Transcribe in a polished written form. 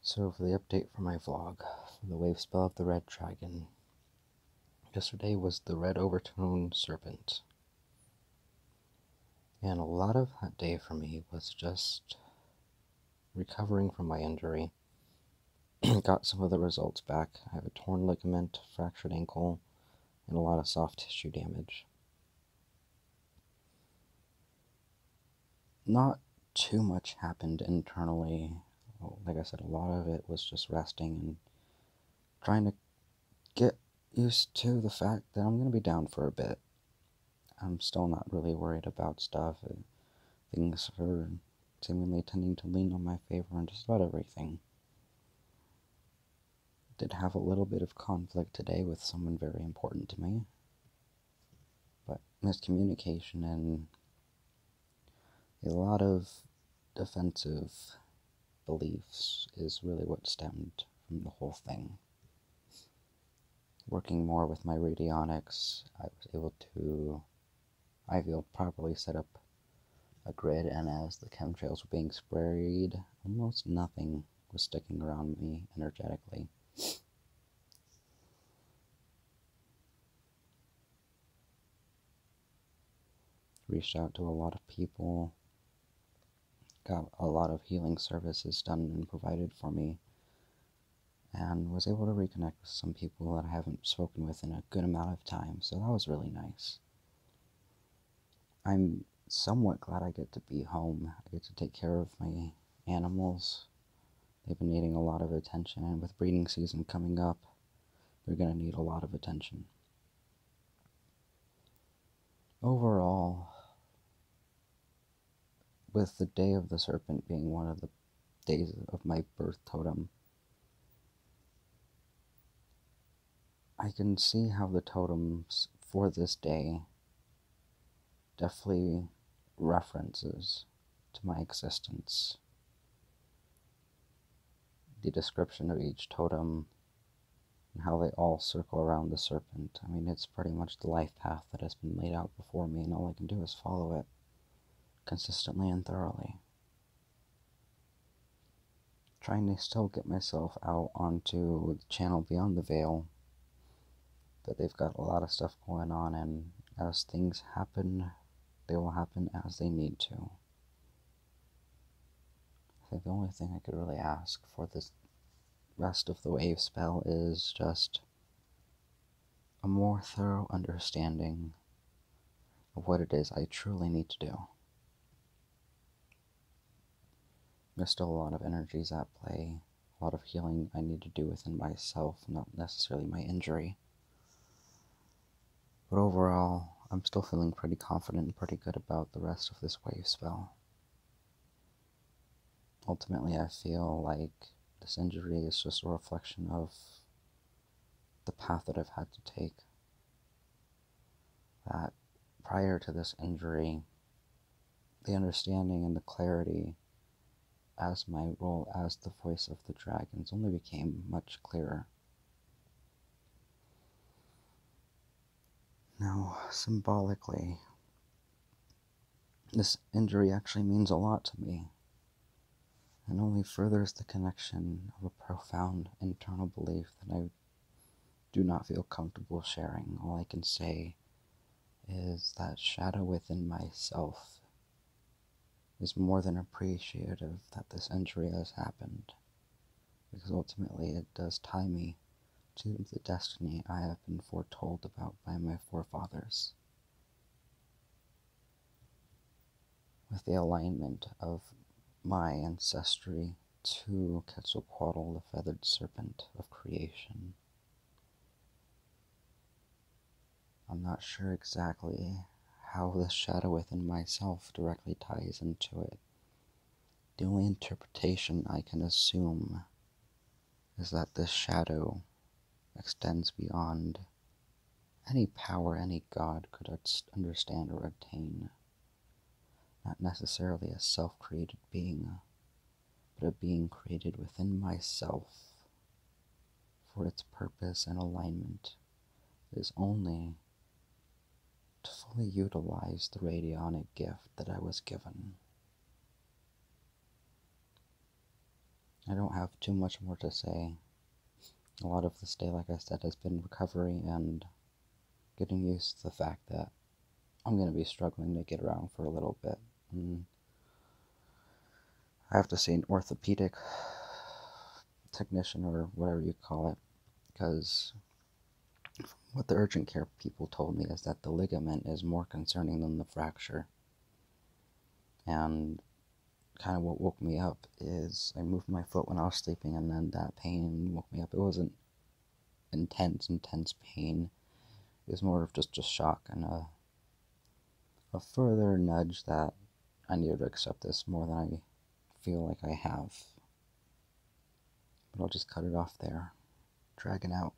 So for the update for my vlog, for the wave spell of the red dragon, yesterday was the red overtone serpent. And a lot of that day for me was just recovering from my injury. Got some of the results back. I have a torn ligament, fractured ankle, and a lot of soft tissue damage. Not too much happened internally. Like I said, a lot of it was just resting and trying to get used to the fact that I'm going to be down for a bit. I'm still not really worried about stuff. Things are seemingly tending to lean on my favor in just about everything. Did have a little bit of conflict today with someone very important to me, but miscommunication and a lot of defensive beliefs is really what stemmed from the whole thing. Working more with my radionics, I was able to, I feel, properly set up a grid, and as the chemtrails were being sprayed, almost nothing was sticking around me energetically. Reached out to a lot of people, got a lot of healing services done and provided for me, and was able to reconnect with some people that I haven't spoken with in a good amount of time, so that was really nice. I'm somewhat glad I get to be home. I get to take care of my animals. They've been needing a lot of attention, and with breeding season coming up, they're going to need a lot of attention. Overall, with the Day of the Serpent being one of the days of my birth totem, I can see how the totems for this day definitely references to my existence. The description of each totem and how they all circle around the serpent. I mean, it's pretty much the life path that has been laid out before me, and all I can do is follow it consistently and thoroughly. Trying to still get myself out onto the channel Beyond the Veil, that they've got a lot of stuff going on, and as things happen, they will happen as they need to. I think the only thing I could really ask for this rest of the wave spell is just a more thorough understanding of what it is I truly need to do. There's still a lot of energies at play, a lot of healing I need to do within myself, not necessarily my injury. But overall, I'm still feeling pretty confident and pretty good about the rest of this wave spell. Ultimately, I feel like this injury is just a reflection of the path that I've had to take. That prior to this injury, the understanding and the clarity as my role as the voice of the dragons only became much clearer. Now, symbolically, this injury actually means a lot to me, and only furthers the connection of a profound internal belief that I do not feel comfortable sharing. All I can say is that shadow within myself is more than appreciative that this injury has happened, because ultimately it does tie me to the destiny I have been foretold about by my forefathers. With the alignment of my ancestry to Quetzalcoatl, the feathered serpent of creation. I'm not sure exactly how the shadow within myself directly ties into it. The only interpretation I can assume is that this shadow extends beyond any power any god could understand or attain. Not necessarily a self-created being, but a being created within myself for its purpose and alignment is only to fully utilize the radionic gift that I was given. I don't have too much more to say. A lot of this day, like I said, has been recovery and getting used to the fact that I'm going to be struggling to get around for a little bit. And I have to see an orthopedic technician or whatever you call it, because what the urgent care people told me is that the ligament is more concerning than the fracture. And kind of what woke me up is I moved my foot when I was sleeping, and then that pain woke me up. It wasn't intense pain. It was more of just a shock and a further nudge that I needed to accept this more than I feel like I have. But I'll just cut it off there. Dragging out.